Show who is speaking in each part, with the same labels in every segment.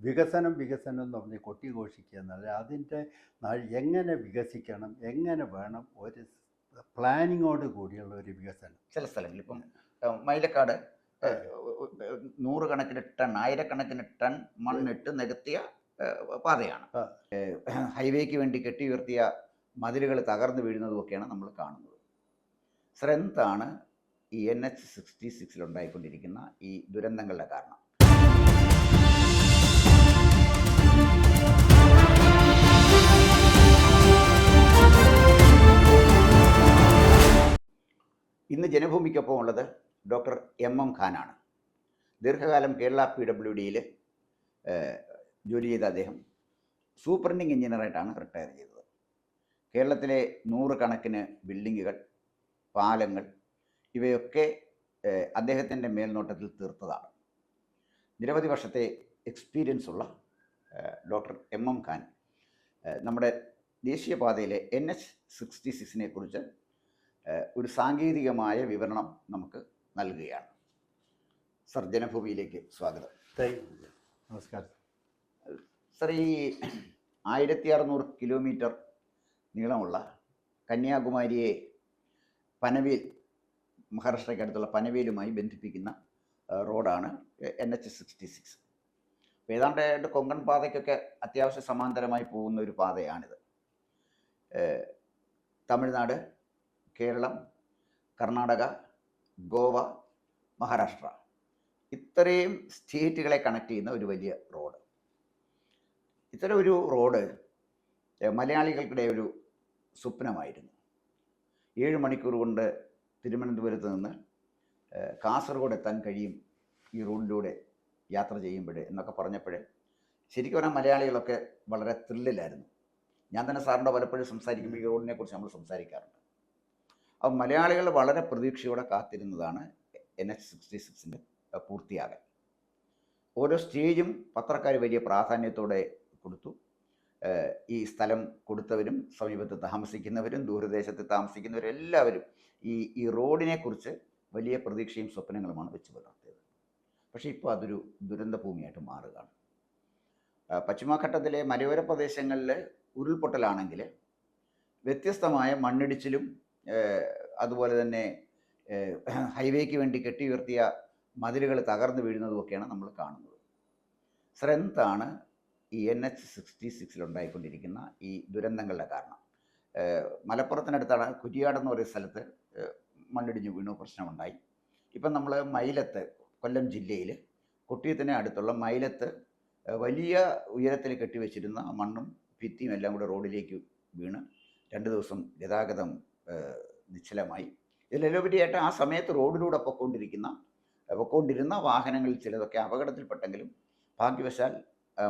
Speaker 1: വികസനം വികസനം എന്ന് പറഞ്ഞ് കൊട്ടിഘോഷിക്കുക എന്നല്ല, അതിൻ്റെ എങ്ങനെ വികസിക്കണം, എങ്ങനെ വേണം, ഒരു പ്ലാനിങ്ങോട് കൂടിയുള്ള ഒരു വികസനം.
Speaker 2: ചില സ്ഥലങ്ങളിൽ ഇപ്പം മൈലക്കാട് നൂറുകണക്കിന് ടൺ, ആയിരക്കണക്കിന് ടൺ മണ്ണിട്ട് നികത്തിയ പാതയാണ്. ഹൈവേക്ക് വേണ്ടി കെട്ടി ഉയർത്തിയ മതിലുകൾ തകർന്നു വീഴുന്നതുമൊക്കെയാണ് നമ്മൾ കാണുന്നത്. എന്താണ് ഈ NH-66 ഉണ്ടായിക്കൊണ്ടിരിക്കുന്ന ഈ ദുരന്തങ്ങളുടെ കാരണം? ഇന്ന് ജനഭൂമിക്കൊപ്പം ഉള്ളത് ഡോക്ടർ MM ഖാനാണ്. ദീർഘകാലം കേരള PWDയിൽ ജോലി ചെയ്ത അദ്ദേഹം സൂപ്രണ്ടിങ് എഞ്ചിനീയറായിട്ടാണ് റിട്ടയർ ചെയ്തത്. കേരളത്തിലെ നൂറുകണക്കിന് ബിൽഡിങ്ങുകൾ, പാലങ്ങൾ ഇവയൊക്കെ അദ്ദേഹത്തിൻ്റെ മേൽനോട്ടത്തിൽ തീർത്തതാണ്. നിരവധി വർഷത്തെ എക്സ്പീരിയൻസ് ഉള്ള ഡോക്ടർ MM ഖാൻ നമ്മുടെ ദേശീയപാതയിലെ NH-66 കുറിച്ച് ഒരു സാങ്കേതികമായ വിവരണം നമുക്ക് നൽകുകയാണ്. സർ, ജനഭൂമിയിലേക്ക് സ്വാഗതം.
Speaker 1: നമസ്കാരം
Speaker 2: സർ. ഈ 1600 കിലോമീറ്റർ നീളമുള്ള കന്യാകുമാരിയെ പനവേൽ, മഹാരാഷ്ട്രയ്ക്കടുത്തുള്ള പനവേലുമായി ബന്ധിപ്പിക്കുന്ന റോഡാണ് NH-66. അപ്പോൾ ഏതാണ്ട് കൊങ്കൺ പാതയ്ക്കൊക്കെ അത്യാവശ്യം സമാന്തരമായി പോകുന്ന ഒരു പാതയാണിത്. തമിഴ്നാട്, കേരളം, കർണാടക, ഗോവ, മഹാരാഷ്ട്ര ഇത്രയും സ്റ്റേറ്റുകളെ കണക്ട് ചെയ്യുന്ന ഒരു വലിയ റോഡ്. ഇത്തരം ഒരു റോഡ് മലയാളികൾക്കിടെ ഒരു സ്വപ്നമായിരുന്നു. 7 മണിക്കൂർ കൊണ്ട് തിരുവനന്തപുരത്ത് നിന്ന് കാസർഗോഡ് എത്താൻ കഴിയും ഈ റോഡിലൂടെ യാത്ര ചെയ്യുമ്പോൾ എന്നൊക്കെ പറഞ്ഞപ്പോൾ ശരിക്കും പറഞ്ഞാൽ മലയാളികളൊക്കെ വളരെ ത്രില്ലിലായിരുന്നു. ഞാൻ തന്നെ സാറിൻ്റെ പലപ്പോഴും സംസാരിക്കുമ്പോൾ ഈ റോഡിനെ കുറിച്ച് നമ്മൾ സംസാരിക്കാറുണ്ട്. അപ്പോൾ മലയാളികൾ വളരെ പ്രതീക്ഷയോടെ കാത്തിരുന്നതാണ് NH-66 പൂർത്തിയാകൽ. ഓരോ സ്റ്റേജും പത്രക്കാർ വലിയ പ്രാധാന്യത്തോടെ കൊടുത്തു. ഈ സ്ഥലം കൊടുത്തവരും സമീപത്ത് താമസിക്കുന്നവരും ദൂരദേശത്ത് താമസിക്കുന്നവരും എല്ലാവരും ഈ റോഡിനെ കുറിച്ച് വലിയ പ്രതീക്ഷയും സ്വപ്നങ്ങളുമാണ് വെച്ച് പുലർത്തിയത്. പക്ഷേ ഇപ്പോൾ അതൊരു ദുരന്ത ഭൂമിയായിട്ട് മാറുകയാണ്. പശ്ചിമഘട്ടത്തിലെ മലയോര പ്രദേശങ്ങളിൽ ഉരുൾപൊട്ടലാണെങ്കിൽ വ്യത്യസ്തമായ മണ്ണിടിച്ചിലും അതുപോലെ തന്നെ ഹൈവേക്ക് വേണ്ടി കെട്ടി ഉയർത്തിയ മതിലുകൾ തകർന്നു വീഴുന്നതുമൊക്കെയാണ് നമ്മൾ കാണുന്നത്. സർ, എന്താണ് ഈ NH-66 ഉണ്ടായിക്കൊണ്ടിരിക്കുന്ന ഈ ദുരന്തങ്ങളുടെ കാരണം? മലപ്പുറത്തിനടുത്താണ് കുറ്റിയാടെന്ന് പറയുന്ന സ്ഥലത്ത് മണ്ണിടിഞ്ഞു വീണു പ്രശ്നമുണ്ടായി. ഇപ്പം നമ്മൾ മൈലത്ത്, കൊല്ലം ജില്ലയിൽ കൊട്ടിയത്തിന് അടുത്തുള്ള മൈലത്ത് വലിയ ഉയരത്തിൽ കെട്ടിവെച്ചിരുന്ന മണ്ണും ഭിത്തിയും എല്ലാം കൂടെ റോഡിലേക്ക് വീണ് 2 ദിവസം ഗതാഗതം നിശ്ചലമായി. ഇതിലുപരിയായിട്ട് ആ സമയത്ത് റോഡിലൂടെ പൊക്കോണ്ടിരുന്ന വാഹനങ്ങളിൽ ചിലതൊക്കെ അപകടത്തിൽപ്പെട്ടെങ്കിലും ഭാഗ്യവശാൽ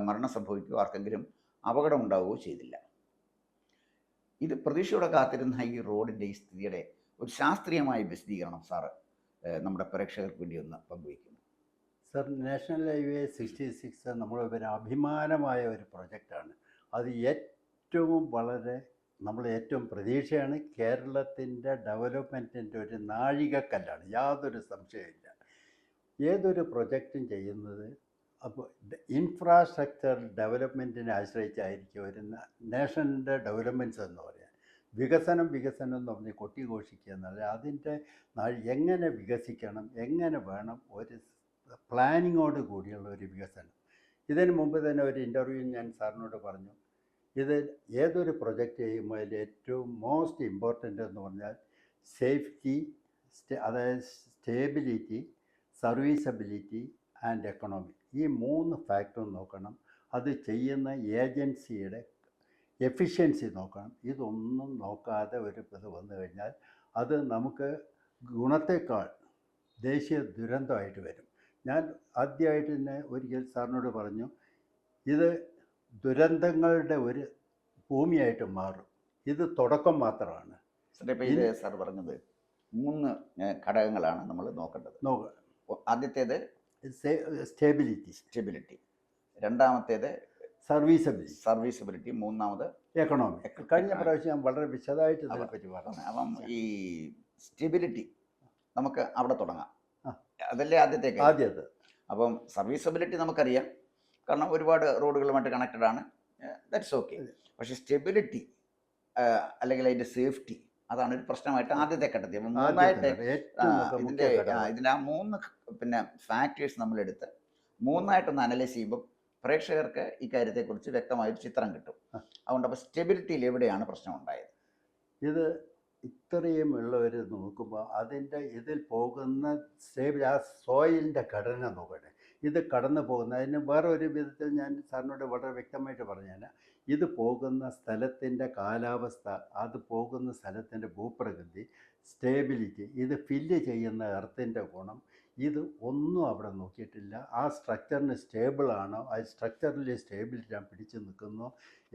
Speaker 2: മരണം സംഭവിക്കുകയോ ആർക്കെങ്കിലും അപകടം ഉണ്ടാവുകയോ ചെയ്തില്ല. ഇത് പ്രതീക്ഷയോടെ കാത്തിരുന്ന ഈ റോഡിൻ്റെ ഈ സ്ഥിതിയുടെ ഒരു ശാസ്ത്രീയമായ വിശദീകരണം സാറ് നമ്മുടെ പ്രേക്ഷകർക്ക് വേണ്ടി ഒന്ന് പങ്കുവയ്ക്കുന്നു.
Speaker 1: സർ, നാഷണൽ ഹൈവേ 66 നമ്മുടെ ഒരു അഭിമാനമായ ഒരു പ്രൊജക്റ്റാണ്. അത് നമ്മൾ ഏറ്റവും പ്രതീക്ഷയാണ്. കേരളത്തിൻ്റെ ഡെവലപ്മെൻറ്റിൻ്റെ ഒരു നാഴികക്കല്ലാണ്, യാതൊരു സംശയമില്ല. ഏതൊരു പ്രൊജക്റ്റും ചെയ്യുന്നത് അപ്പോൾ ഇൻഫ്രാസ്ട്രക്ചർ ഡെവലപ്മെൻറ്റിനെ ആശ്രയിച്ചായിരിക്കും ഒരു നാഷൻ്റെ ഡെവലപ്മെൻറ്റ്സ് എന്ന് പറയാൻ. വികസനം വികസനം എന്ന് പറഞ്ഞ് കൊട്ടിഘോഷിക്കുക എന്നല്ല, അതിൻ്റെ എങ്ങനെ വികസിക്കണം, എങ്ങനെ വേണം, ഒരു പ്ലാനിങ്ങോട് കൂടിയുള്ള ഒരു വികസനം. ഇതിന് മുമ്പ് തന്നെ ഒരു ഇൻ്റർവ്യൂ ഞാൻ സാറിനോട് പറഞ്ഞു, ഇത് ഏതൊരു പ്രൊജക്റ്റ് ചെയ്യുമ്പോൾ അതിൽ ഏറ്റവും മോസ്റ്റ് ഇമ്പോർട്ടൻ്റ് എന്ന് പറഞ്ഞാൽ സേഫ്റ്റി, അതായത് സ്റ്റേബിലിറ്റി, സർവീസബിലിറ്റി ആൻഡ് എക്കണോമി. ഈ 3 ഫാക്ടറും നോക്കണം. അത് ചെയ്യുന്ന ഏജൻസിയുടെ എഫിഷ്യൻസി നോക്കണം. ഇതൊന്നും നോക്കാതെ ഒരു ഇത് വന്നു കഴിഞ്ഞാൽ അത് നമുക്ക് ഗുണത്തേക്കാൾ ദേശീയ ദുരന്തമായിട്ട് വരും. ഞാൻ ആദ്യമായിട്ട് തന്നെ ഒരിക്കൽ സാറിനോട് പറഞ്ഞു, ഇത് ദുരന്തങ്ങളുടെ ഒരു ഭൂമിയായിട്ട് മാറും. ഇത് തുടക്കം മാത്രമാണ്.
Speaker 2: ഇത് സാർ പറഞ്ഞത് 3 ഘടകങ്ങളാണ് നമ്മൾ നോക്കേണ്ടത്. ആദ്യത്തേത് സ്റ്റെബിലിറ്റി, രണ്ടാമത്തേത് സർവീസബിലിറ്റി, മൂന്നാമത്
Speaker 1: എക്കണോമി. കഴിഞ്ഞ പ്രാവശ്യം ഞാൻ വളരെ വിശദമായിട്ട് ഇതിനെപ്പറ്റി പറഞ്ഞു.
Speaker 2: അപ്പം ഈ സ്റ്റെബിലിറ്റി നമുക്ക് അവിടെ തുടങ്ങാം. അതല്ലേ ആദ്യത്തെ.
Speaker 1: ആദ്യത്തെ.
Speaker 2: അപ്പം സർവീസബിലിറ്റി നമുക്കറിയാം. കാരണം ഒരുപാട് റോഡുകളുമായിട്ട് കണക്റ്റഡ് ആണ്, ദാറ്റ്സ് ഓക്കെ. പക്ഷേ സ്റ്റെബിലിറ്റി അല്ലെങ്കിൽ അതിൻ്റെ സേഫ്റ്റി അതാണ് ഒരു പ്രശ്നമായിട്ട് ആദ്യത്തെ ഘട്ടത്തിൽ. അപ്പം മൂന്നായിട്ട് ഇതിൻ്റെ ആ 3 പിന്നെ ഫാക്ടേഴ്സ് നമ്മളെടുത്ത് മൂന്നായിട്ടൊന്ന് അനലൈസ് ചെയ്യുമ്പോൾ പ്രേക്ഷകർക്ക് ഇക്കാര്യത്തെക്കുറിച്ച് വ്യക്തമായൊരു ചിത്രം കിട്ടും. അതുകൊണ്ട് അപ്പോൾ സ്റ്റെബിലിറ്റിയിൽ എവിടെയാണ് പ്രശ്നം ഉണ്ടായത്?
Speaker 1: ഇത് ഇത്രയും ഉള്ളവർ നോക്കുമ്പോൾ ഇതിൽ പോകുന്ന ആ സോയിലിൻ്റെ ഘടന നോക്കട്ടെ. ഇത് കടന്നു പോകുന്ന അതിന് വേറെ ഒരു വിധത്തിൽ ഞാൻ സാറിനോട് വളരെ വ്യക്തമായിട്ട് പറഞ്ഞാൽ, ഇത് പോകുന്ന സ്ഥലത്തിൻ്റെ കാലാവസ്ഥ, അത് പോകുന്ന സ്ഥലത്തിൻ്റെ ഭൂപ്രകൃതി, സ്റ്റേബിലിറ്റി, ഇത് ഫില്ല് ചെയ്യുന്ന എർത്തിൻ്റെ ഗുണം, ഇത് ഒന്നും അവിടെ നോക്കിയിട്ടില്ല. ആ സ്ട്രക്ചറിന് സ്റ്റേബിളാണോ, ആ സ്ട്രക്ചറിൽ സ്റ്റേബിലിറ്റി പിടിച്ചു നിൽക്കുന്നോ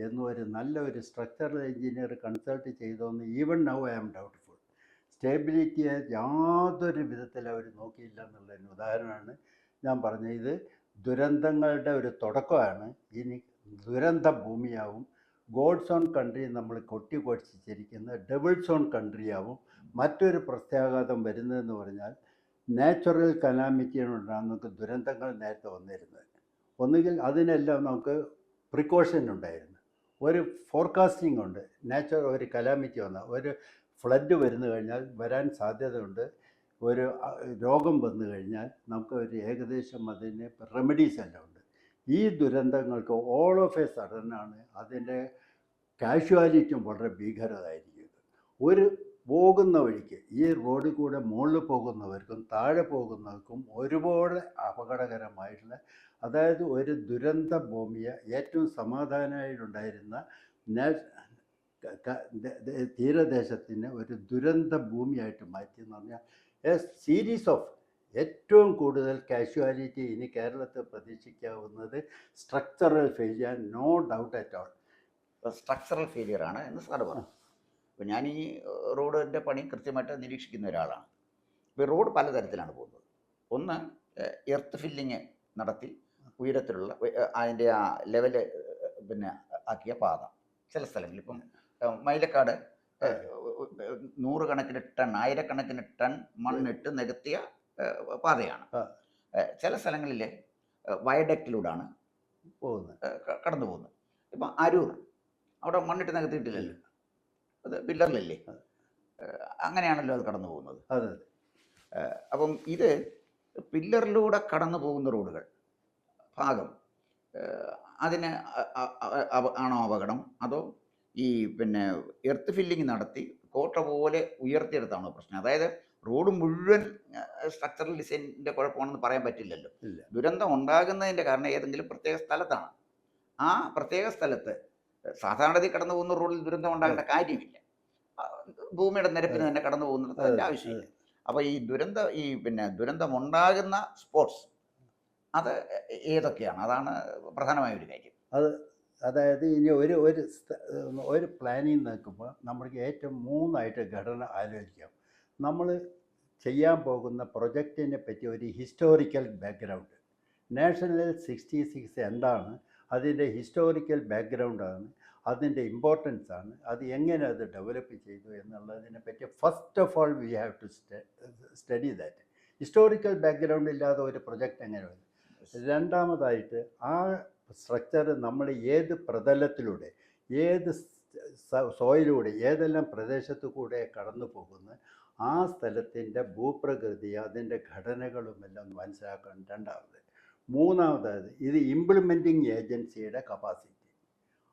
Speaker 1: എന്നൊരു നല്ലൊരു സ്ട്രക്ചറൽ എഞ്ചിനീയർ കൺസൾട്ട് ചെയ്തോന്ന് even now I am doubtful. സ്റ്റേബിലിറ്റിയെ യാതൊരു വിധത്തിൽ അവർ നോക്കിയില്ല എന്നുള്ളതിന് ഉദാഹരണമാണ് ഞാൻ പറഞ്ഞത്. ഇത് ദുരന്തങ്ങളുടെ ഒരു തുടക്കമാണ്. ഇനി ദുരന്ത ഭൂമിയാവും. ഗോഡ്സ് ഓൺ കൺട്രി നമ്മൾ കൊട്ടിക്കൊടിച്ചിരിക്കുന്ന ഡെവിൾസ് ഓൺ കൺട്രിയാവും. മറ്റൊരു പ്രത്യാഘാതം വരുന്നതെന്ന് പറഞ്ഞാൽ നാച്ചുറൽ കലാമിറ്റിയിലുണ്ടാകുന്ന നമുക്ക് ദുരന്തങ്ങൾ നേരത്തെ വന്നിരുന്നത്. ഒന്നുകിൽ അതിനെല്ലാം നമുക്ക് പ്രിക്കോഷൻ ഉണ്ടായിരുന്നു, ഒരു ഫോർകാസ്റ്റിംഗ് ഉണ്ട്. ഒരു കലാമിറ്റി വന്നാൽ, ഒരു ഫ്ലഡ് വരുന്നു കഴിഞ്ഞാൽ വരാൻ സാധ്യതയുണ്ട്, ഒരു രോഗം വന്നു കഴിഞ്ഞാൽ നമുക്ക് ഒരു ഏകദേശം അതിന് റെമഡീസ് എല്ലാം ഉണ്ട്. ഈ ദുരന്തങ്ങൾക്ക് ഓൾ ഓഫ് എ സഡനാണ് അതിൻ്റെ കാഷ്വാലിറ്റിയും വളരെ ഭീകരമായിരിക്കുന്നത്. ഒരു പോകുന്ന വഴിക്ക് ഈ റോഡിൽ കൂടെ മുകളിൽ പോകുന്നവർക്കും താഴെ പോകുന്നവർക്കും ഒരുപാട് അപകടകരമായിട്ടുള്ള, അതായത് ഒരു ദുരന്ത ഭൂമിയെ ഏറ്റവും സമാധാനമായിട്ടുണ്ടായിരുന്ന തീരദേശത്തിന് ഒരു ദുരന്ത ഭൂമിയായിട്ട് മാറ്റി എന്ന് പറഞ്ഞാൽ എ സീരീസ് ഓഫ് ഏറ്റവും കൂടുതൽ കാഷ്വാലിറ്റി ഇനി കേരളത്തിൽ പ്രതീക്ഷിക്കാവുന്നത് structural failure, no doubt at all.
Speaker 2: Structural ഫെയിലിയറാണ് എന്ന് സാറ് പറഞ്ഞു. അപ്പോൾ ഞാൻ ഈ റോഡിൻ്റെ പണി കൃത്യമായിട്ട് നിരീക്ഷിക്കുന്ന ഒരാളാണ്. ഇപ്പോൾ റോഡ് പലതരത്തിലാണ് പോകുന്നത്. ഒന്ന്, എർത്ത് ഫില്ലിങ് നടത്തി ഉയരത്തിലുള്ള അതിൻ്റെ ആ ലെവല് പിന്നെ ആക്കിയ പാത. ചില സ്ഥലങ്ങളിൽ ഇപ്പം മൈലക്കാട് 100 കണക്കിന് ടൺ, 1000 ടൺ മണ്ണിട്ട് നികത്തിയ പാതയാണ്. ചില സ്ഥലങ്ങളിൽ വയഡക്റ്റിലൂടെയാണ് കടന്നു പോകുന്നത്. ഇപ്പം അരൂർ അവിടെ മണ്ണിട്ട് നികത്തിയിട്ടില്ലല്ലോ, അത് പില്ലറിലല്ലേ, അങ്ങനെയാണല്ലോ അത് കടന്നു പോകുന്നത്. അപ്പം ഇത് പില്ലറിലൂടെ കടന്നു പോകുന്ന റോഡുകൾ ഭാഗം അതിന് ആണോ അപകടം, അതോ ഈ പിന്നെ എർത്ത് ഫില്ലിങ് നടത്തി കോട്ട പോലെ ഉയർത്തിയെടുത്താണോ പ്രശ്നം? അതായത് റോഡ് മുഴുവൻ സ്ട്രക്ചറൽ ഡിസൈനിൻ്റെ കുഴപ്പമാണെന്ന് പറയാൻ പറ്റില്ലല്ലോ. ദുരന്തം ഉണ്ടാകുന്നതിൻ്റെ കാരണം ഏതെങ്കിലും പ്രത്യേക സ്ഥലത്താണ്. ആ പ്രത്യേക സ്ഥലത്ത് സാധാരണ കടന്നു പോകുന്ന റോഡിൽ ദുരന്തം ഉണ്ടാകേണ്ട കാര്യമില്ല. ഭൂമിയുടെ നിരപ്പിന് തന്നെ കടന്നു പോകുന്നത് അതിൻ്റെ ആവശ്യമില്ല. അപ്പോൾ ഈ ദുരന്തമുണ്ടാകുന്ന സ്പോട്സ് അത് ഏതൊക്കെയാണ്? അതാണ് പ്രധാനമായ ഒരു കാര്യം.
Speaker 1: അതായത് ഇനി ഒരു പ്ലാനിങ് നോക്കുമ്പോൾ നമ്മൾക്ക് ഏറ്റവും 3 ഘടന ആലോചിക്കാം. നമ്മൾ ചെയ്യാൻ പോകുന്ന പ്രൊജക്റ്റിനെ പറ്റി ഒരു ഹിസ്റ്റോറിക്കൽ ബാക്ക്ഗ്രൗണ്ട്, നാഷണൽ 66 എന്താണ്, അതിൻ്റെ ഹിസ്റ്റോറിക്കൽ ബാക്ക്ഗ്രൗണ്ടാണ്, അതിൻ്റെ ഇമ്പോർട്ടൻസ് ആണ്, അത് എങ്ങനെ അത് ഡെവലപ്പ് ചെയ്തു എന്നുള്ളതിനെ പറ്റി first of all we have to study that. Historical background ഇല്ലാതെ ഒരു പ്രൊജക്റ്റ് എങ്ങനെ വരും? രണ്ടാമതായിട്ട് ആ സ്ട്രക്ചർ നമ്മൾ ഏത് പ്രതലത്തിലൂടെ, ഏത് സോയിലൂടെ, ഏതെല്ലാം പ്രദേശത്തു കൂടെ കടന്നു പോകുന്നു, ആ സ്ഥലത്തിൻ്റെ ഭൂപ്രകൃതി, അതിൻ്റെ ഘടനകളുമെല്ലാം മനസ്സിലാക്കാൻ. മൂന്നാമതായത് ഇത് ഇംപ്ലിമെൻറ്റിങ് ഏജൻസിയുടെ കപ്പാസിറ്റി,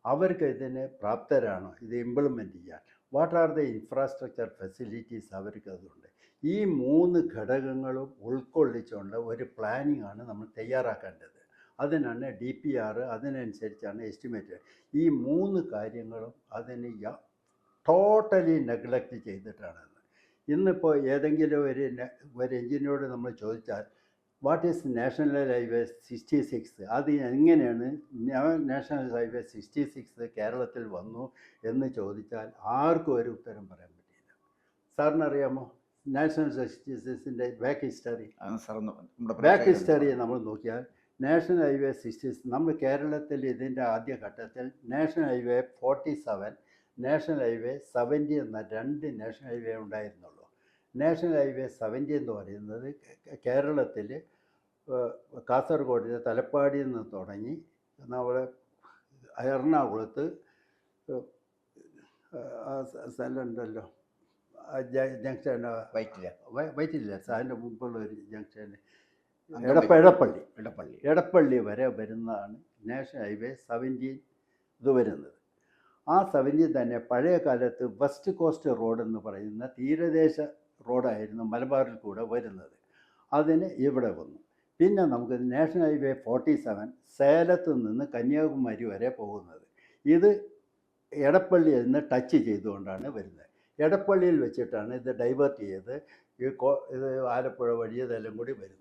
Speaker 1: അവർക്ക് ഇതിന് പ്രാപ്തരാണോ ഇത് ഇംപ്ലിമെൻറ്റ് ചെയ്യാൻ, what are the infrastructure facilities അവർക്ക് അതുണ്ട്. ഈ 3 ഘടകങ്ങളും ഉൾക്കൊള്ളിച്ചുകൊണ്ട് ഒരു പ്ലാനിങ് ആണ് നമ്മൾ തയ്യാറാക്കേണ്ടത്. അതിനാണ് DPR, അതിനനുസരിച്ചാണ് എസ്റ്റിമേറ്റ്. ഈ 3 കാര്യങ്ങളും അതിന് ടോട്ടലി നെഗ്ലക്റ്റ് ചെയ്തിട്ടാണ്. ഇന്നിപ്പോൾ ഏതെങ്കിലും ഒരു എഞ്ചിനീയറോട് നമ്മൾ ചോദിച്ചാൽ വാട്ട് ഈസ് നാഷണൽ ഹൈവേ 66, അത് എങ്ങനെയാണ് നാഷണൽ ഹൈവേ 66 കേരളത്തിൽ വന്നു എന്ന് ചോദിച്ചാൽ ആർക്കും ഒരു ഉത്തരം പറയാൻ പറ്റില്ല. സാറിനറിയാമോ നാഷണൽ 66ൻ്റെ ബാക്ക് ഹിസ്റ്ററി നമ്മൾ നോക്കിയാൽ നാഷണൽ ഹൈവേ 66 നമ്മൾ കേരളത്തിൽ ഇതിൻ്റെ ആദ്യഘട്ടത്തിൽ നാഷണൽ ഹൈവേ 47, നാഷണൽ ഹൈവേ 70 എന്ന 2 നാഷണൽ ഹൈവേ ഉണ്ടായിരുന്നുള്ളൂ. നാഷണൽ ഹൈവേ 70 എന്ന് പറയുന്നത് കേരളത്തിൽ കാസർഗോഡിലെ തലപ്പാടിയിൽ നിന്ന് തുടങ്ങി നമ്മളെ എറണാകുളത്ത് സ്ഥലമുണ്ടല്ലോ ജംഗ്ഷൻ വൈറ്റില്ല അതിൻ്റെ മുമ്പുള്ള ഒരു ജംഗ്ഷൻ എടപ്പള്ളി വരെ വരുന്നതാണ് നാഷണൽ ഹൈവേ 17 ഇത് വരുന്നത്. ആ 17 തന്നെ പഴയ കാലത്ത് വെസ്റ്റ് കോസ്റ്റ് റോഡ് എന്ന് പറയുന്ന തീരദേശ റോഡായിരുന്നു മലബാറിൽ കൂടെ വരുന്നത്. അതിന് ഇവിടെ വന്നു. പിന്നെ നമുക്ക് നാഷണൽ ഹൈവേ 47 സേലത്ത് നിന്ന് കന്യാകുമാരി വരെ പോകുന്നത്. ഇത് എടപ്പള്ളിയിൽ നിന്ന് ടച്ച് ചെയ്തുകൊണ്ടാണ് വരുന്നത്. എടപ്പള്ളിയിൽ വെച്ചിട്ടാണ് ഇത് ഡൈവേർട്ട് ചെയ്ത് ഇത് ആലപ്പുഴ വഴി ഇതെല്ലാം കൂടി വരുന്നത്.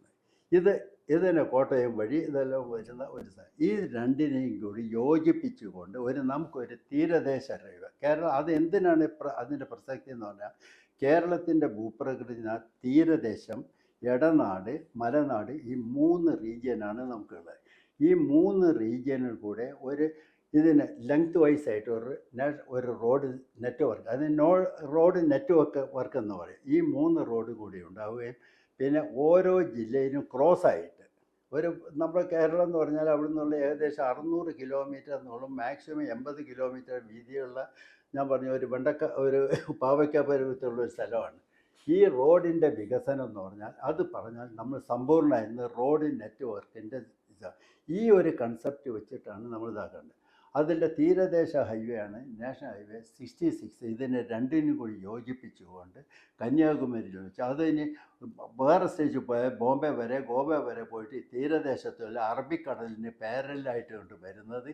Speaker 1: ഇതിന് കോട്ടയം വഴി ഇതെല്ലാം വരുന്ന ഒരു സ്ഥലം. ഈ രണ്ടിനെയും കൂടി യോജിപ്പിച്ചുകൊണ്ട് നമുക്കൊരു തീരദേശ റെയിൽവേ കേരളം. അത് എന്തിനാണ് അതിൻ്റെ പ്രസക്തി എന്ന് പറഞ്ഞാൽ, കേരളത്തിൻ്റെ ഭൂപ്രകൃതി തീരദേശം, ഇടനാട്, മലനാട്, ഈ 3 റീജിയനാണ് നമുക്കുള്ളത്. ഈ 3 റീജിയനിൽ കൂടെ ഇതിന് ലെങ്ത് വൈസ് ആയിട്ട് ഒരു റോഡ് നെറ്റ്വർക്ക്, അതിന് റോഡ് നെറ്റ്വർക്ക് എന്ന് പറയും. ഈ 3 റോഡ് കൂടി ഉണ്ടാവുകയും പിന്നെ ഓരോ ജില്ലയിലും ക്രോസ് ആയിട്ട് നമ്മുടെ കേരളം എന്ന് പറഞ്ഞാൽ അവിടെ നിന്നുള്ള ഏകദേശം 600 കിലോമീറ്റർ എന്നുള്ള മാക്സിമം 80 കിലോമീറ്റർ വീതിയുള്ള, ഞാൻ പറഞ്ഞ ഒരു പാവയ്ക്ക പരുവത്തുള്ള ഒരു സ്ഥലമാണ്. ഈ റോഡിൻ്റെ വികസനം എന്ന് പറഞ്ഞാൽ നമ്മൾ സമ്പൂർണ്ണമായിരുന്നു റോഡ് നെറ്റ്വർക്കിൻ്റെ ഈ ഒരു കൺസെപ്റ്റ് വെച്ചിട്ടാണ് നമ്മൾ ഇതാക്കേണ്ടത്. അതിൻ്റെ തീരദേശ ഹൈവേ ആണ് നാഷണൽ ഹൈവേ 66. ഇതിനെ രണ്ടിനും കൂടി യോജിപ്പിച്ചുകൊണ്ട് കന്യാകുമാരിയിൽ വെച്ച് അതിന് വേറെ സ്റ്റേജിൽ പോയാൽ ബോംബെ വരെ ഗോവ വരെ പോയിട്ട് തീരദേശത്തുള്ള അറബിക്കടലിന് പാരലായിട്ട് കൊണ്ട് വരുന്നത്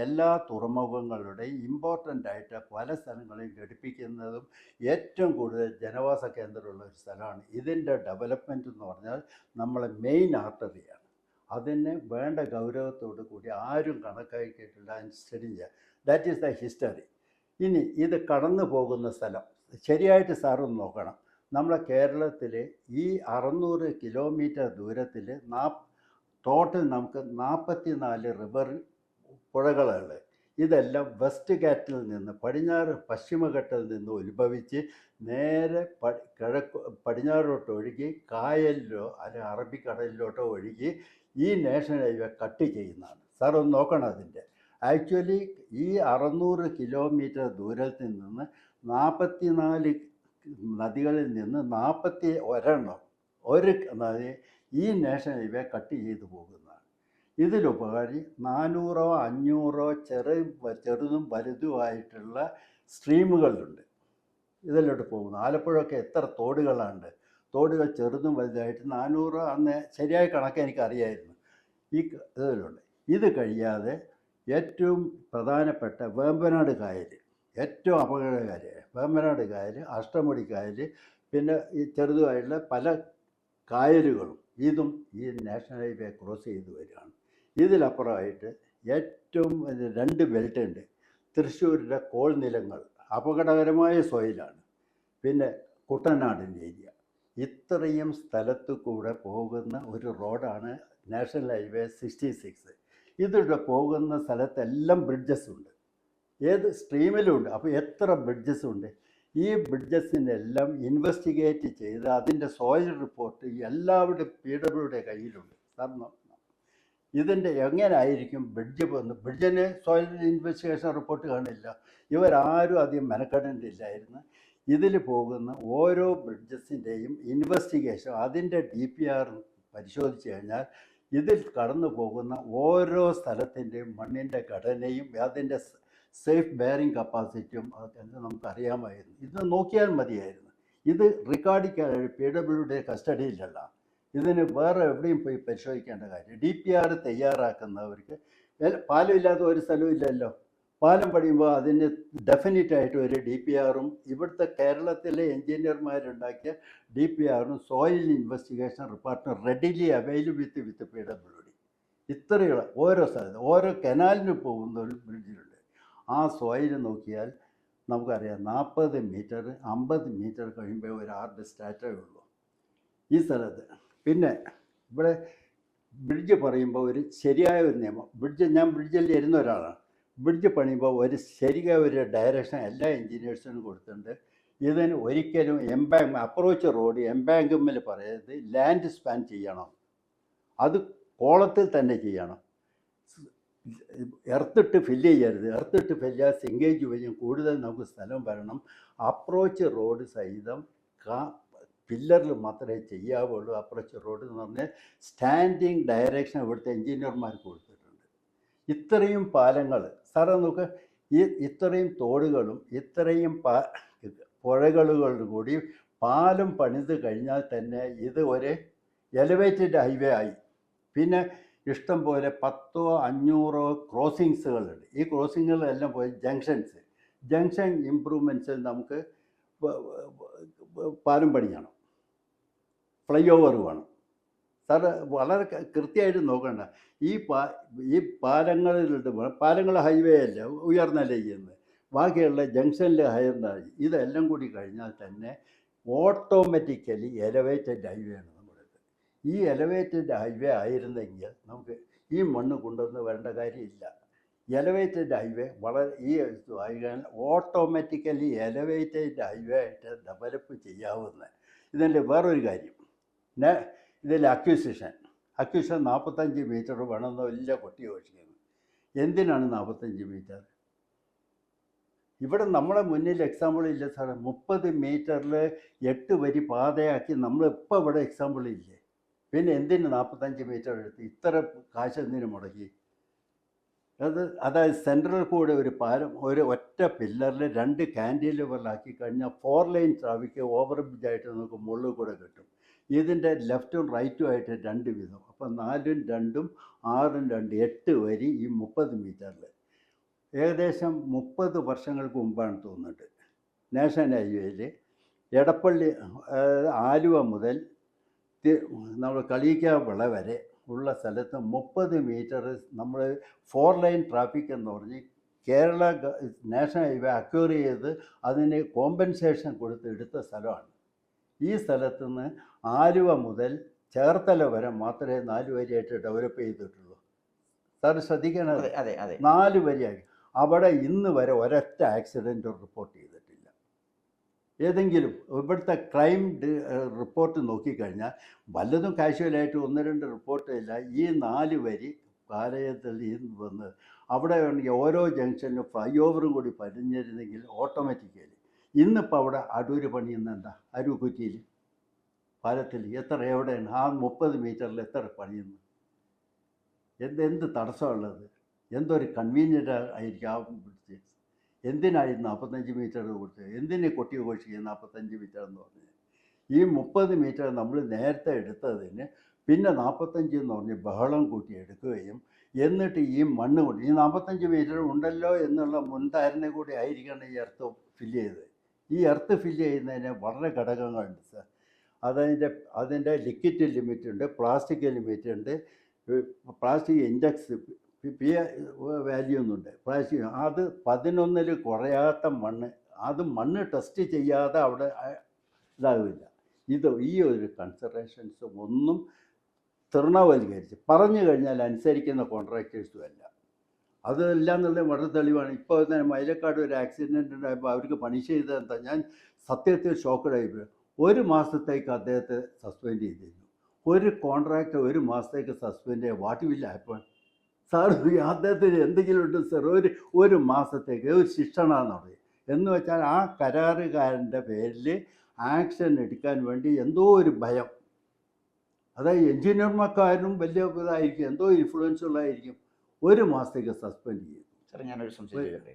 Speaker 1: എല്ലാ തുറമുഖങ്ങളുടെയും ഇമ്പോർട്ടൻ്റ് ആയിട്ട് പല സ്ഥലങ്ങളെയും ഘടിപ്പിക്കുന്നതും ഏറ്റവും കൂടുതൽ ജനവാസ കേന്ദ്രമുള്ള ഒരു സ്ഥലമാണ്. ഇതിൻ്റെ ഡെവലപ്മെൻറ്റ് എന്ന് പറഞ്ഞാൽ നമ്മളെ മെയിൻ ആർട്ടറിയാണ്. അതിന് വേണ്ട ഗൗരവത്തോടു കൂടി ആരും കണക്കാക്കിയിട്ടില്ല സ്റ്റഡി ചെയ്യുക. That is the history. ഇനി ഇത് കടന്നു പോകുന്ന സ്ഥലം ശരിയായിട്ട് സാറൊന്ന് നോക്കണം. നമ്മളെ കേരളത്തിൽ ഈ 600 കിലോമീറ്റർ ദൂരത്തിൽ ടോട്ടൽ നമുക്ക് 44 റിവർ പുഴകളുള്ളത്. ഇതെല്ലാം വെസ്റ്റ് ഘാറ്റിൽ നിന്ന് പശ്ചിമഘട്ടത്തിൽ നിന്ന് ഉത്ഭവിച്ച് നേരെ പടിഞ്ഞാറോട്ട് ഒഴുകി കായലിലോ അല്ലെങ്കിൽ അറബിക്കടലിലോട്ടോ ഒഴുകി ഈ നാഷണൽ ഹൈവേ കട്ട് ചെയ്യുന്നതാണ്. സാർ ഒന്ന് നോക്കണം. അതിൻ്റെ ആക്ച്വലി ഈ 600 കിലോമീറ്റർ ദൂരത്തിൽ നിന്ന് 44 നദികളിൽ നിന്ന് 41 ഒരു നദി ഈ നാഷണൽ ഹൈവേ കട്ട് ചെയ്തു പോകുന്നതാണ്. ഇതിലുപരി 400 500 ചെറുതും വലുതുമായിട്ടുള്ള സ്ട്രീമുകളുണ്ട് ഇതിലോട്ട് പോകുന്നു. ആലപ്പുഴയൊക്കെ എത്ര തോടുകളുണ്ട്. തോടുകൾ ചെറുതും വലുതായിട്ട് 400 അന്ന് ശരിയായ കണക്ക് എനിക്കറിയായിരുന്നു. ഈ ഇതിലുണ്ട്. ഇത് കഴിയാതെ ഏറ്റവും പ്രധാനപ്പെട്ട വേമ്പനാട് കായൽ, ഏറ്റവും അപകടകാരി വേമ്പനാട് കായൽ, അഷ്ടമുടി കായൽ, പിന്നെ ഈ ചെറുതുമായിട്ടുള്ള പല കായലുകളും ഇതും ഈ നാഷണൽ ഹൈവേ ക്രോസ് ചെയ്ത് വരികയാണ്. ഇതിലപ്പുറമായിട്ട് ഏറ്റവും 2 ബെൽറ്റ് ഉണ്ട്. തൃശ്ശൂരിലെ കോൾ നിലങ്ങൾ അപകടകരമായ സോയിലാണ്. പിന്നെ കുട്ടനാടിൻ്റെ ഏരിയ. ഇത്രയും സ്ഥലത്തു കൂടെ പോകുന്ന ഒരു റോഡാണ് നാഷണൽ ഹൈവേ 66. ഇതിലൂടെ പോകുന്ന സ്ഥലത്തെല്ലാം ബ്രിഡ്ജസ് ഉണ്ട്, ഏത് സ്ട്രീമിലുമുണ്ട്. അപ്പോൾ എത്ര ബ്രിഡ്ജസ് ഉണ്ട്? ഈ ബ്രിഡ്ജസിനെല്ലാം ഇൻവെസ്റ്റിഗേറ്റ് ചെയ്ത് അതിൻ്റെ സോയിൽ റിപ്പോർട്ട് എല്ലാവരുടെയും PWD കയ്യിലുണ്ട്. സാർ ഇതിൻ്റെ എങ്ങനെയായിരിക്കും ബ്രിഡ്ജിന് സോയിൽ ഇൻവെസ്റ്റിഗേഷൻ റിപ്പോർട്ട് കാണില്ല. ഇവരാരും അധികം മെനക്കെടേണ്ടില്ലായിരുന്നു. ഇതിൽ പോകുന്ന ഓരോ ബ്രിഡ്ജസിൻ്റെയും ഇൻവെസ്റ്റിഗേഷൻ, അതിൻ്റെ DPR പരിശോധിച്ച് കഴിഞ്ഞാൽ ഇതിൽ കടന്നു പോകുന്ന ഓരോ സ്ഥലത്തിൻ്റെയും മണ്ണിൻ്റെ ഘടനയും അതിൻ്റെ സേഫ് ബെയറിംഗ് കപ്പാസിറ്റിയും അതൊക്കെ നമുക്കറിയാമായിരുന്നു. ഇത് നോക്കിയാൽ മതിയായിരുന്നു. ഇത് റെക്കോർഡിക്കാൻ PWD കസ്റ്റഡിയിലല്ല. ഇതിന് വേറെ എവിടെയും പോയി പരിശോധിക്കേണ്ട കാര്യം. DPR തയ്യാറാക്കുന്നവർക്ക് പാലമില്ലാത്ത ഒരു സ്ഥലവും ഇല്ലല്ലോ. പാലം പണിയുമ്പോൾ അതിന് ഡെഫിനറ്റായിട്ട് ഒരു DPRും ഇവിടുത്തെ കേരളത്തിലെ എൻജിനീയർമാരുണ്ടാക്കിയ DPRും സോയിൽ ഇൻവെസ്റ്റിഗേഷൻ റിപ്പോർട്ടും റെഡിലി അവൈലബിൾ വിത്ത് PWD. ഇത്രയുള്ള ഓരോ സ്ഥലത്തും ഓരോ കനാലിന് പോകുന്ന ഒരു ബ്രിഡ്ജിലുണ്ട്. ആ സോയിൽ നോക്കിയാൽ നമുക്കറിയാം 40 മീറ്റർ 50 മീറ്റർ കഴിയുമ്പോൾ ഒരു ആർട്ട് സ്റ്റാറ്റേ ഉള്ളൂ ഈ സ്ഥലത്ത്. പിന്നെ ഇവിടെ ബ്രിഡ്ജ് പറയുമ്പോൾ ഒരു ശരിയായ ഒരു നിയമം, ഞാൻ ബ്രിഡ്ജിൽ ഇരുന്ന ഒരാളാണ്. ബ്രിഡ്ജ് പണിയുമ്പോൾ ശരിയായ ഒരു ഡയറക്ഷൻ എല്ലാ എൻജിനീയേഴ്സിനും കൊടുത്തിട്ടുണ്ട്. ഇതിന് ഒരിക്കലും അപ്രോച്ച് റോഡ് എംബാങ്ക്മെൻറ്റിൽ പറയരുത് ലാൻഡ് സ്പാൻ ചെയ്യണം. അത് കോളത്തിൽ തന്നെ ചെയ്യണം. എർത്തിട്ട് ഫില്ല് ചെയ്യരുത്. എർത്തിട്ട് ഫില്ല് ചെയ്യാൻ സിങ്കേജ് വഴിയും കൂടുതൽ നമുക്ക് സ്ഥലം വരണം. അപ്രോച്ച് റോഡ് സഹിതം പില്ലറിൽ മാത്രമേ ചെയ്യാവുള്ളൂ. അപ്രോച്ച് റോഡ് എന്ന് പറഞ്ഞാൽ സ്റ്റാൻഡിങ് ഡയറക്ഷൻ ഇവിടുത്തെ എഞ്ചിനീയർമാർക്ക് കൊടുത്തിട്ടുണ്ട്. ഇത്രയും പാലങ്ങൾ സാറേ നോക്ക്, ഇത്രയും തോടുകളും ഇത്രയും പുഴകളും കൂടി പാലം പണിത് കഴിഞ്ഞാൽ തന്നെ ഇത് ഒരു എലിവേറ്റഡ് ഹൈവേ ആയി. പിന്നെ ഇഷ്ടം പോലെ 100-500 ക്രോസിങ്സുകളുണ്ട്. ഈ ക്രോസിങ്ങുകളെല്ലാം പോയി ജംഗ്ഷൻ ഇമ്പ്രൂവ്മെൻറ്റ്സിൽ നമുക്ക് പാലം പണിയണം, ഫ്ലൈ ഓവർ വേണം. സാറ് വളരെ കൃത്യമായിട്ട് നോക്കണ്ട. ഈ പാലങ്ങൾ ഹൈവേ അല്ല, ഉയർന്നല്ലേ ചെയ്യുന്നത്. ബാക്കിയുള്ള ജംഗ്ഷനിൽ ഹയർന്നായി ഇതെല്ലാം കൂടി കഴിഞ്ഞാൽ തന്നെ ഓട്ടോമാറ്റിക്കലി എലവേറ്റഡ് ഹൈവേ ആണ് നമ്മുടേത്. ഈ എലവേറ്റഡ് ഹൈവേ ആയിരുന്നെങ്കിൽ നമുക്ക് ഈ മണ്ണ് കൊണ്ടുവന്ന് വരേണ്ട കാര്യമില്ല. എലവേറ്റഡ് ഹൈവേ വളരെ ഓട്ടോമാറ്റിക്കലി എലവേറ്റഡ് ഹൈവേ ആയിട്ട് ഡെവലപ്പ് ചെയ്യാവുന്ന. ഇതിൻ്റെ വേറൊരു കാര്യം, ഇതിൽ അക്വിസിഷൻ 45 മീറ്റർ വേണമെന്നോ ഇല്ല കൊട്ടിഘോഷിക്കുന്നത്. എന്തിനാണ് 45 മീറ്റർ? ഇവിടെ നമ്മളെ മുന്നിൽ എക്സാമ്പിൾ ഇല്ല സാറേ. 30 മീറ്ററിൽ 8 വരി പാതയാക്കി നമ്മളിപ്പോൾ ഇവിടെ എക്സാമ്പിൾ ഇല്ലേ? പിന്നെ എന്തിന് 45 മീറ്റർ എടുത്ത് ഇത്ര കാശ് എന്തിനു മുടക്കി? അതായത് സെൻട്രൽ കൂടെ ഒരു പാലം ഒരു ഒറ്റ പില്ലറിൽ 2 കാൻഡിലിവറിലാക്കി കഴിഞ്ഞാൽ 4 ലൈൻ ട്രാഫിക് ഓവർ ബ്രിഡ്ജായിട്ട് നമുക്ക് മുകളിൽ കൂടെ കിട്ടും. ഇതിൻ്റെ ലെഫ്റ്റും റൈറ്റും ആയിട്ട് 2 വീതം. അപ്പം 4ഉം 2ഉം 6ഉം 2 8 വരി ഈ 30 മീറ്ററിൽ. ഏകദേശം 30 വർഷങ്ങൾക്ക് മുമ്പാണ് തോന്നുന്നുണ്ട് നാഷണൽ ഹൈവേയിൽ എടപ്പള്ളി ആലുവ മുതൽ നമ്മൾ കളിയിക്കാവിള വരെ ഉള്ള സ്ഥലത്ത് 30 മീറ്റർ നമ്മൾ 4 ലൈൻ ട്രാഫിക് എന്ന് പറഞ്ഞ് കേരള നാഷണൽ ഹൈവേ അക്വയർ ചെയ്ത് അതിന് കോമ്പൻസേഷൻ കൊടുത്ത് എടുത്ത സ്ഥലമാണ്. ഈ സ്ഥലത്ത് നിന്ന് ആലുവ മുതൽ ചേർത്തല വരെ മാത്രമേ 4 വരിയായിട്ട് ഡെവലപ്പ് ചെയ്തിട്ടുള്ളൂ. സാർ ശ്രദ്ധിക്കണത്, 4 വരിയായി. അവിടെ ഇന്ന് വരെ ഒരൊറ്റ ആക്സിഡൻറ്റ് റിപ്പോർട്ട് ചെയ്തിട്ടില്ല. ഏതെങ്കിലും ഇവിടുത്തെ ക്രൈം റിപ്പോർട്ട് നോക്കിക്കഴിഞ്ഞാൽ വല്ലതും കാഷ്വലായിട്ട് 1-2 റിപ്പോർട്ടില്ല. ഈ 4 വരി പാലയത്തിൽ വന്ന് അവിടെ ഓരോ ജംഗ്ഷനിലും ഫ്ലൈ ഓവറും കൂടി പതിഞ്ഞിരുന്നെങ്കിൽ ഓട്ടോമാറ്റിക്കലി ഇന്നിപ്പോൾ അവിടെ അടൂര് പണിയുന്ന എന്താ? അരുക്കുറ്റിയിൽ പാലത്തിൽ എവിടെയാണ് ആ 30 മീറ്ററിൽ എത്ര പണിയുന്നു? എന്ത് തടസ്സമുള്ളത്? എന്തൊരു കൺവീനിയൻ്റ് ആയിരിക്കും ആ പിടിച്ച്. എന്തിനായിരുന്നു 45 മീറ്റർ കൊടുത്തത്? എന്തിനെ കൊട്ടിഘോഷിക്കുക 45 മീറ്റർ എന്ന് പറഞ്ഞത്? ഈ 30 മീറ്റർ നമ്മൾ നേരത്തെ എടുത്തതിന് പിന്നെ 45 എന്ന് പറഞ്ഞ് ബഹളം കൂട്ടി എടുക്കുകയും എന്നിട്ട് ഈ മണ്ണ് കൊണ്ട് ഈ 45 മീറ്റർ ഉണ്ടല്ലോ എന്നുള്ള മുൻധാരണ കൂടി ആയിരിക്കണം ഈ എർത്ത് ഫില്ല് ചെയ്തത്. ഈ എർത്ത് ഫില്ല് ചെയ്യുന്നതിന് വളരെ ഘടകങ്ങളുണ്ട് സാർ. അതിൻ്റെ ലിക്വിഡ് ലിമിറ്റ് ഉണ്ട്, പ്ലാസ്റ്റിക് ലിമിറ്റ് ഉണ്ട്, പ്ലാസ്റ്റിക് ഇൻഡെക്സ് വാല്യൂ ഒന്നുണ്ട്. പ്ലാസ്റ്റിക് അത് 11ൽ കുറയാത്ത മണ്ണ്, അത് മണ്ണ് ടെസ്റ്റ് ചെയ്യാതെ അവിടെ ഇതാവില്ല. ഈ ഒരു കൺസിഡറേഷൻസ് ഒന്നും തൃണവൽക്കരിച്ച് പറഞ്ഞു കഴിഞ്ഞാൽ അനുസരിക്കുന്ന കോൺട്രാക്ടേഴ്സും അല്ല. അതെല്ലാം എന്നുള്ള വളരെ തെളിവാണ്. ഇപ്പോൾ തന്നെ മൈലക്കാട് ഒരു ആക്സിഡൻറ്റ് ഉണ്ടായപ്പോൾ അവർക്ക് പണിഷ് ചെയ്തത് എന്താ? ഞാൻ സത്യത്തിൽ ഷോക്കഡായിപ്പോയി. 1 മാസത്തേക്ക് അദ്ദേഹത്തെ സസ്പെൻഡ് ചെയ്തിരുന്നു. ഒരു കോൺട്രാക്ട് 1 മാസത്തേക്ക് സസ്പെൻഡ് ചെയ്യുക, വാട്ട് വിൽ ഹാപ്പൺ? സാർ അദ്ദേഹത്തിന് എന്തെങ്കിലും ഉണ്ട് സാർ? ഒരു മാസത്തേക്ക് ഒരു ശിക്ഷണമെന്ന് പറയും. എന്ന് വെച്ചാൽ ആ കരാറുകാരൻ്റെ പേരിൽ ആക്ഷൻ എടുക്കാൻ വേണ്ടി എന്തോ ഒരു ഭയം. അതായത് എഞ്ചിനീയർമാർക്കാരും വലിയ ഇതായിരിക്കും, എന്തോ ഇൻഫ്ലുവൻസ് ഉള്ളതായിരിക്കും. 1 മാസത്തേക്ക് സസ്പെൻഡ് ചെയ്യും.
Speaker 2: സാർ ഞാനൊരു സംശയം ചോദിക്കട്ടെ?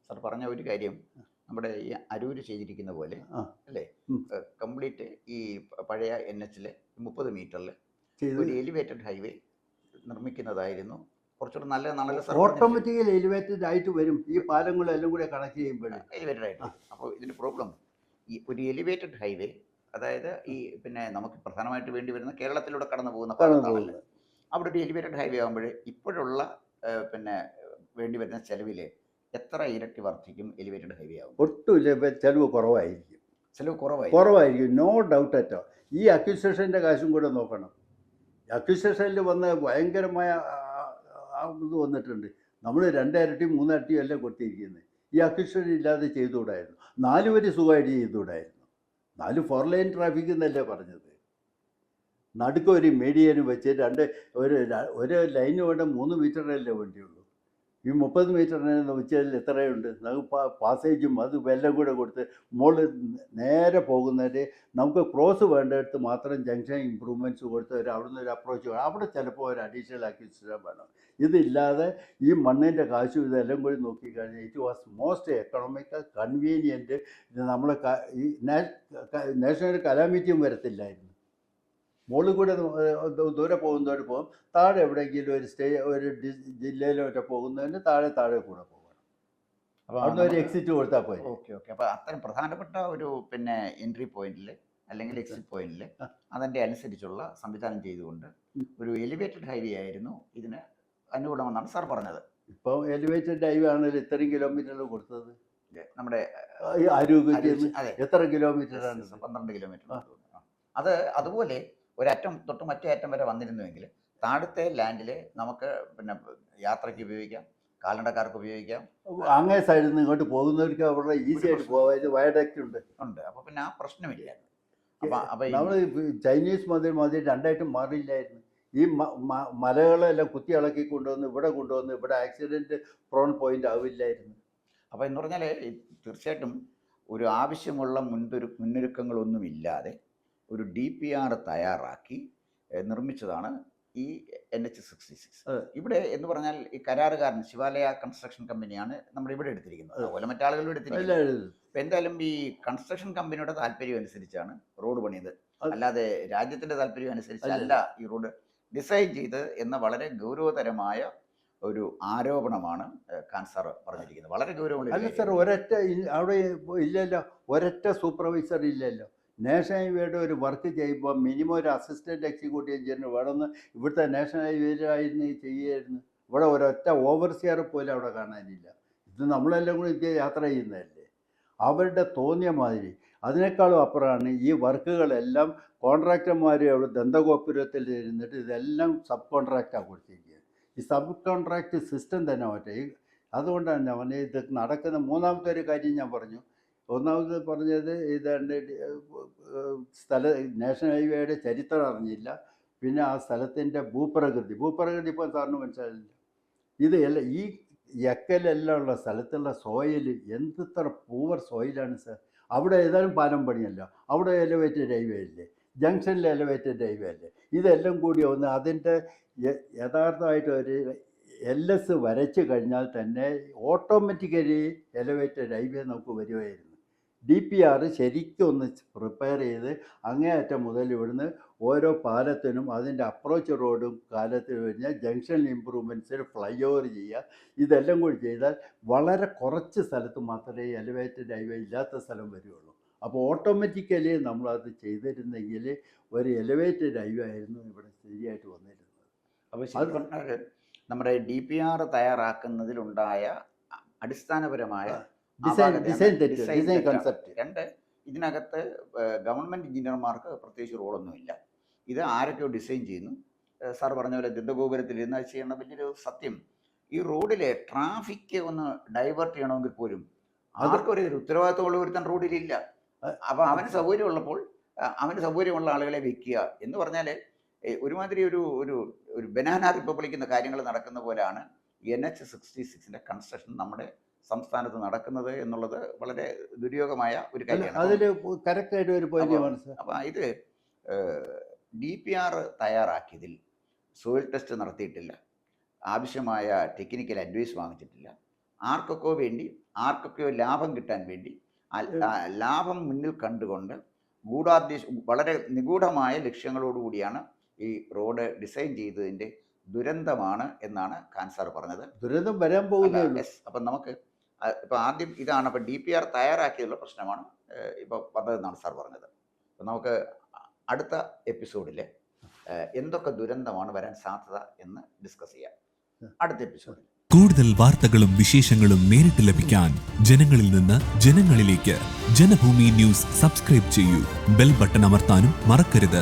Speaker 2: സാർ പറഞ്ഞ ഒരു കാര്യം നമ്മുടെ ഈ അരൂര് ചെയ്തിരിക്കുന്ന പോലെ അല്ലേ, കംപ്ലീറ്റ് ഈ പഴയ NH 30 മീറ്ററിൽ ഒരു എലിവേറ്റഡ് ഹൈവേ നിർമ്മിക്കുന്നതായിരുന്നു കുറച്ചുകൂടെ നല്ല
Speaker 1: ഓട്ടോമാറ്റിക്കലി എലിവേറ്റഡ് ആയിട്ട് വരും. ഈ പാലങ്ങളെല്ലാം കൂടെ കണക്ട് ചെയ്യുമ്പോൾ
Speaker 2: എലിവേറ്റഡ് ആയിട്ട്. അപ്പോൾ ഇതിൻ്റെ പ്രോബ്ലം ഈ ഒരു എലിവേറ്റഡ് ഹൈവേ, അതായത് ഈ പിന്നെ നമുക്ക് പ്രധാനമായിട്ട് വേണ്ടി വരുന്ന കേരളത്തിലൂടെ കടന്നു പോകുന്ന പാലത്താണല്ലോ. അവിടെ ഒരു എലിവേറ്റഡ് ഹൈവേ ആകുമ്പോൾ ഇപ്പോഴുള്ള പിന്നെ വേണ്ടി വരുന്ന ചെലവിൽ എത്ര ഇരട്ടി വർദ്ധിക്കും എലിവേറ്റഡ് ഹൈവേ ആകും?
Speaker 1: ഒട്ടുമില്ല, ചെലവ് കുറവായിരിക്കും, നോ ഡൗട്ട് അറ്റോ. ഈ അക്വിസിഷൻ്റെ കാശും കൂടെ നോക്കണം. അക്വിസിഷനിൽ വന്ന ഭയങ്കരമായ ഇത് വന്നിട്ടുണ്ട്. നമ്മൾ 2 ഇരട്ടി 3 ഇരട്ടി എല്ലാം കൊടുത്തിരിക്കുന്നത്. ഈ അക്വിസിഷൻ ഇല്ലാതെ ചെയ്തുകൂടായിരുന്നു. 4 വരി സുഖമായിട്ട് ചെയ്തുകൂടായിരുന്നു. 4 4 ലൈൻ ട്രാഫിക് എന്നല്ലേ പറഞ്ഞത്. നടുക്ക് ഒരു മീഡിയന് വെച്ച് ഒരു ലൈന് വേണ്ട 3 മീറ്ററല്ലേ വേണ്ടിയുള്ളൂ. ഈ 30 മീറ്ററിന് വെച്ചാൽ എത്രയുണ്ട്? നമുക്ക് പാസേജും അതും എല്ലാം കൂടെ കൊടുത്ത് മുകളിൽ നേരെ പോകുന്നതിന് നമുക്ക് ക്രോസ് വേണ്ടടുത്ത് മാത്രം ജംഗ്ഷൻ ഇമ്പ്രൂവ്മെൻറ്റ്സ് കൊടുത്ത് അവിടുന്ന് ഒരു അപ്രോച്ച് വേണം. അവിടെ ചിലപ്പോൾ ഒരു അഡീഷണൽ അക്വിസിഷൻ വേണം. ഇതില്ലാതെ ഈ മണ്ണിൻ്റെ കാശും ഇതെല്ലാം കൂടി നോക്കിക്കഴിഞ്ഞാൽ it was most economical convenient. ഇത് നമ്മൾ ഈ നാഷണൽ കലാമിറ്റിയും വരത്തില്ലായിരുന്നു. മുകളിൽ കൂടെ ദൂരെ പോകും, താഴെ എവിടെയെങ്കിലും ഒരു ജില്ലയിലോ മറ്റോ പോകുന്നതിന് താഴെ കൂടെ പോകണം.
Speaker 2: അപ്പോൾ
Speaker 1: അവിടുന്ന് ഒരു എക്സിറ്റ് കൊടുത്താൽ പോയി.
Speaker 2: ഓക്കെ. അപ്പോൾ അത്തരം പ്രധാനപ്പെട്ട ഒരു എൻട്രി പോയിന്റിൽ അല്ലെങ്കിൽ എക്സിറ്റ് പോയിന്റിൽ അതിൻ്റെ അനുസരിച്ചുള്ള സംവിധാനം ചെയ്തുകൊണ്ട് ഒരു എലിവേറ്റഡ് ഹൈവേ ആയിരുന്നു ഇതിന് അനുകൂലമെന്നാണ് സാർ പറഞ്ഞത്.
Speaker 1: ഇപ്പോൾ എലിവേറ്റഡ് ഹൈവേ ആണെങ്കിൽ ഇത്രയും കിലോമീറ്ററിൽ കൊടുത്തത്.
Speaker 2: നമ്മുടെ
Speaker 1: അരൂപയ്ക്ക്
Speaker 2: അതെ,
Speaker 1: എത്ര കിലോമീറ്ററാണ്?
Speaker 2: 12 കിലോമീറ്റർ. അതുപോലെ ഒരറ്റം തൊട്ട് മറ്റേ അറ്റം വരെ വന്നിരുന്നുവെങ്കിൽ താഴത്തെ ലാൻഡിൽ നമുക്ക് യാത്രയ്ക്ക് ഉപയോഗിക്കാം, കാൽനടക്കാർക്ക് ഉപയോഗിക്കാം.
Speaker 1: അങ്ങേ സൈഡിൽ നിന്ന് ഇങ്ങോട്ട് പോകുന്നവർക്ക് അവിടെ ഈസി ആയിട്ട് പോകാൻ വയഡക്റ്റ് ഉണ്ട്.
Speaker 2: അപ്പോൾ പിന്നെ ആ പ്രശ്നമില്ല.
Speaker 1: നമ്മൾ ചൈനീസ് മതിൽ രണ്ടായിട്ടും മാറിയില്ലായിരുന്നു. ഈ മലകളെല്ലാം കുത്തി ഇളക്കി കൊണ്ടുവന്ന് ഇവിടെ ആക്സിഡൻറ്റ് പ്രോൺ പോയിന്റ് ആവില്ലായിരുന്നു.
Speaker 2: അപ്പോൾ എന്ന് പറഞ്ഞാൽ തീർച്ചയായിട്ടും ഒരു ആവശ്യമുള്ള മുന്നൊരുക്കങ്ങളൊന്നുമില്ലാതെ ഒരു DPR തയ്യാറാക്കി നിർമ്മിച്ചതാണ് ഈ NH-66. ഇവിടെ എന്ന് പറഞ്ഞാൽ ഈ കരാറുകാരൻ ശിവാലയ കൺസ്ട്രക്ഷൻ കമ്പനിയാണ് നമ്മുടെ ഇവിടെ എടുത്തിരിക്കുന്നത്. അതുപോലെ മറ്റാളുകളും എടുത്തിരിക്കുന്നത്. അപ്പോൾ എന്തായാലും ഈ കൺസ്ട്രക്ഷൻ കമ്പനിയുടെ താല്പര്യം അനുസരിച്ചാണ് റോഡ് പണിയത്, അല്ലാതെ രാജ്യത്തിൻ്റെ താല്പര്യം അനുസരിച്ചല്ല ഈ റോഡ് ഡിസൈൻ ചെയ്ത് എന്ന വളരെ ഗൗരവതരമായ ഒരു ആരോപണമാണ് ഖാൻ സാർ പറഞ്ഞിരിക്കുന്നത്. വളരെ ഗൗരവമുള്ള.
Speaker 1: അല്ല സാർ, ഒരൊറ്റ അവിടെ ഇല്ലല്ലോ, ഒരൊറ്റ സൂപ്പർവൈസർ ഇല്ലല്ലോ. നാഷണൽ ഹൈവേയുടെ ഒരു വർക്ക് ചെയ്യുമ്പോൾ മിനിമം ഒരു അസിസ്റ്റൻറ്റ് എക്സിക്യൂട്ടീവ് എഞ്ചിനീയർ വേണമെന്ന് ഇവിടുത്തെ നാഷണൽ ഹൈവേയിലായിരുന്നു ചെയ്യുമായിരുന്നു. ഇവിടെ ഒരൊറ്റ ഓവർസിയർ പോലും അവിടെ കാണാനില്ല. ഇത് നമ്മളെല്ലാം കൂടി ഇത് യാത്ര ചെയ്യുന്നതല്ലേ. അവരുടെ തോന്നിയ മാതിരി അതിനേക്കാളും അപ്പുറമാണ് ഈ വർക്കുകളെല്ലാം കോൺട്രാക്ടർമാർ അവിടെ ദന്തഗോപുരത്തിൽ ഇരുന്നിട്ട് ഇതെല്ലാം സബ് കോൺട്രാക്റ്റാണ് കൊടുത്തിരിക്കുന്നത്. ഈ സബ് കോൺട്രാക്റ്റ് സിസ്റ്റം തന്നെ മാറ്റേ. അതുകൊണ്ടാണ് ഞാൻ പറഞ്ഞത് ഇത് നടക്കുന്ന മൂന്നാമത്തെ ഒരു കാര്യം ഞാൻ പറഞ്ഞു. ഒന്നാമത് പറഞ്ഞത് ഇതാണ്ട് നാഷണൽ ഹൈവേയുടെ ചരിത്രം അറിഞ്ഞില്ല. പിന്നെ ആ സ്ഥലത്തിൻ്റെ ഭൂപ്രകൃതി ഇപ്പോൾ സാറിന് മനസ്സിലായില്ല. ഇത് എല്ലാം ഈ എക്കലെല്ലാം ഉള്ള സ്ഥലത്തുള്ള സോയിൽ എന്തത്ര പൂവർ സോയിലാണ് സാർ. അവിടെ ഏതായാലും പാലം പണിയല്ലോ, അവിടെ എലിവേറ്റഡ് ഹൈവേ അല്ലേ, ജംഗ്ഷനിൽ എലിവേറ്റഡ് ഹൈവേ അല്ലേ. ഇതെല്ലാം കൂടി ഒന്ന് അതിൻ്റെ യഥാർത്ഥമായിട്ട് ഒരു LS വരച്ച് കഴിഞ്ഞാൽ തന്നെ ഓട്ടോമാറ്റിക്കലി എലിവേറ്റഡ് ഹൈവേ നമുക്ക് വരുമായിരുന്നു. DPR ശരിക്കും ഒന്ന് പ്രിപ്പയർ ചെയ്ത് അങ്ങേയറ്റം മുതൽ ഇവിടുന്ന് ഓരോ പാലത്തിനും അതിൻ്റെ അപ്രോച്ച് റോഡും കാലത്തിന് കഴിഞ്ഞാൽ ജംഗ്ഷൻ ഇമ്പ്രൂവ്മെൻറ്റ്സിന് ഫ്ലൈ ഓവർ ചെയ്യുക. ഇതെല്ലാം കൂടി ചെയ്താൽ വളരെ കുറച്ച് സ്ഥലത്ത് മാത്രമേ എലിവേറ്റഡ് ഹൈവേ ഇല്ലാത്ത സ്ഥലം വരികയുള്ളൂ. അപ്പോൾ ഓട്ടോമാറ്റിക്കലി നമ്മളത് ചെയ്തിരുന്നെങ്കിൽ ഒരു എലിവേറ്റഡ് ഹൈവേ ആയിരുന്നു ഇവിടെ ശരിയായിട്ട് വന്നിരുന്നത്.
Speaker 2: അപ്പോൾ അത് നമ്മുടെ DPR തയ്യാറാക്കുന്നതിലുണ്ടായ അടിസ്ഥാനപരമായ
Speaker 1: ഡിസൈൻ കൺസെപ്റ്റ്.
Speaker 2: രണ്ട്, ഇതിനകത്ത് ഗവൺമെൻറ് എഞ്ചിനീയർമാർക്ക് പ്രത്യേകിച്ച് റോളൊന്നുമില്ല. ഇത് ആരൊക്കെയോ ഡിസൈൻ ചെയ്യുന്നു. സാർ പറഞ്ഞ പോലെ ദന്തഗോപുരത്തിൽ ഇരുന്ന് ചെയ്യേണ്ട വലിയൊരു സത്യം, ഈ റോഡിലെ ട്രാഫിക് ഒന്ന് ഡൈവേർട്ട് ചെയ്യണമെങ്കിൽ പോലും ആർക്കൊരു ഉത്തരവാദിത്തമുള്ള ഒരുത്തൻ റോഡിലില്ല. അപ്പോൾ അവന് സൗകര്യമുള്ളപ്പോൾ അവന് സൗകര്യമുള്ള ആളുകളെ വെക്കുക എന്ന് പറഞ്ഞാൽ ഒരുമാതിരി ഒരു ബനാന റിപ്പബ്ലിക്കുന്ന കാര്യങ്ങൾ നടക്കുന്ന പോലെയാണ് NH-66 കൺസ്ട്രക്ഷൻ നമ്മുടെ സംസ്ഥാനത്ത് നടക്കുന്നത് എന്നുള്ളത് വളരെ ദുര്യോഗമായ ഒരു കാര്യമാണ്.
Speaker 1: അതിൽ കറക്റ്റായിട്ട് ഒരു പോയിന്റാണ്.
Speaker 2: അപ്പോൾ ഇത് DPR തയ്യാറാക്കിയതിൽ സോയിൽ ടെസ്റ്റ് നടത്തിയിട്ടില്ല, ആവശ്യമായ ടെക്നിക്കൽ അഡ്വൈസ് വാങ്ങിച്ചിട്ടില്ല. ആർക്കൊക്കെയോ ലാഭം കിട്ടാൻ വേണ്ടി ലാഭം മുന്നിൽ കണ്ടുകൊണ്ട് വളരെ നിഗൂഢമായ ലക്ഷ്യങ്ങളോടുകൂടിയാണ് ഈ റോഡ് ഡിസൈൻ ചെയ്തതിൻ്റെ ദുരന്തമാണ് എന്നാണ് ഖാൻ സാർ പറഞ്ഞത്.
Speaker 1: ദുരന്തം വരാൻ പോകുന്നില്ല.
Speaker 2: അപ്പം നമുക്ക് ഇപ്പോൾ ആദ്യം ഇതാണ്. അപ്പോൾ DPR തയ്യാറാക്കിയുള്ള പ്രശ്നമാണ് ഇപ്പോൾ വന്നതെന്നാണ് സാർ പറഞ്ഞത്. അപ്പം നമുക്ക് അടുത്ത എപ്പിസോഡിൽ എന്തൊക്കെ ദുരന്തമാണ് വരാൻ സാധ്യത എന്ന് ഡിസ്കസ് ചെയ്യാം അടുത്ത എപ്പിസോഡിൽ.
Speaker 3: കൂടുതൽ വാർത്തകളും വിശേഷങ്ങളും നേരിട്ട് ലഭിക്കാൻ ജനങ്ങളിൽ നിന്ന് ജനങ്ങളിലേക്ക് ജനഭൂമി ന്യൂസ് സബ്സ്ക്രൈബ് ചെയ്യൂ. ബെൽ ബട്ടൺ അമർത്താനും മറക്കരുത്.